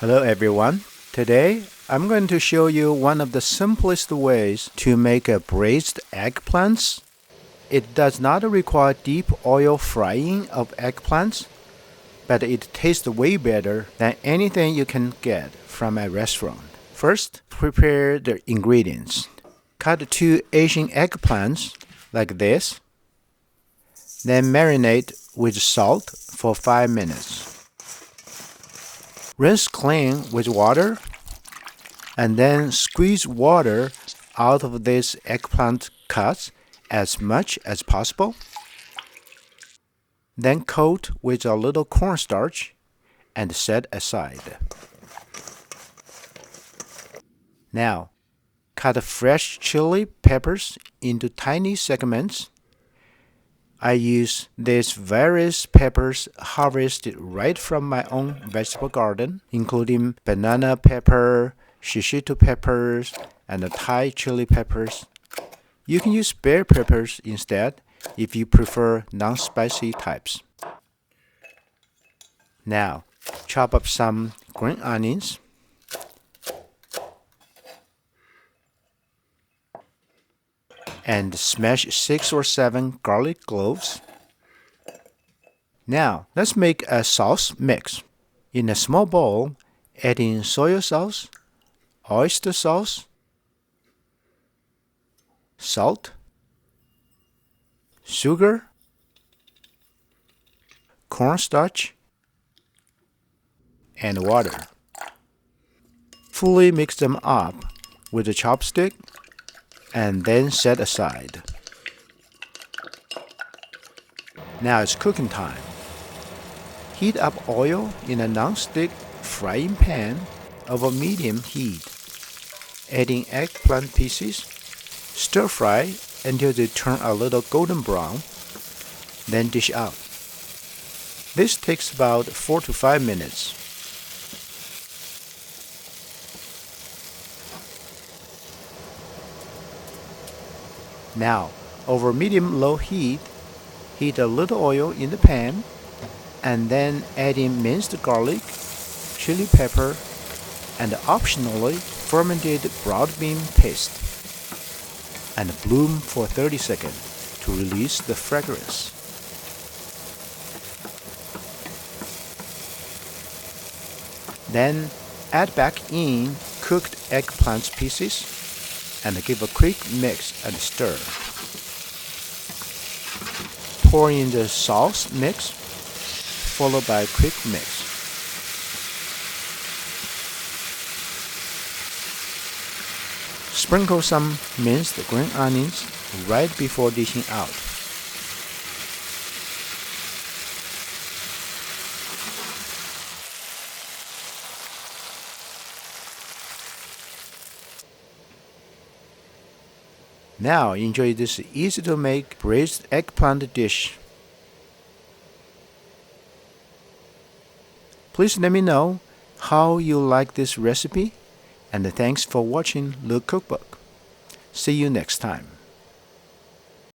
Hello everyone. Today I'm going to show you one of the simplest ways to make a braised eggplants. It does not require deep oil frying of eggplants, but it tastes way better than anything you can get from a restaurant. First, prepare the ingredients. Cut 2 Asian eggplants like this. Then marinate with salt for 5 minutes. Rinse clean with water, and then squeeze water out of these eggplant cuts as much as possible. Then coat with a little cornstarch and set aside. Now, cut fresh chili peppers into tiny segments. I use these various peppers harvested right from my own vegetable garden, including banana pepper, shishito peppers, and Thai chili peppers. You can use bell peppers instead if you prefer non-spicy types. Now, chop up some green onions. And smash 6 or 7 garlic cloves. Now, let's make a sauce mix. In a small bowl, add in soy sauce, oyster sauce, salt, sugar, cornstarch, and water. Fully mix them up with a chopstick and then set aside. Now it's cooking time. Heat up oil in a non-stick frying pan over medium heat. Adding eggplant pieces. Stir fry until they turn a little golden brown. Then dish out. This takes about 4 to 5 minutes. Now, over medium-low heat, heat a little oil in the pan, and then add in minced garlic, chili pepper, and optionally fermented broad bean paste, and bloom for 30 seconds to release the fragrance. Then add back in cooked eggplant pieces and give a quick mix and stir. Pour in the sauce mix, followed by a quick mix. Sprinkle some minced green onions right before dishing out. Now enjoy this easy-to-make braised eggplant dish. Please let me know how you like this recipe, and thanks for watching the cookbook. See you next time.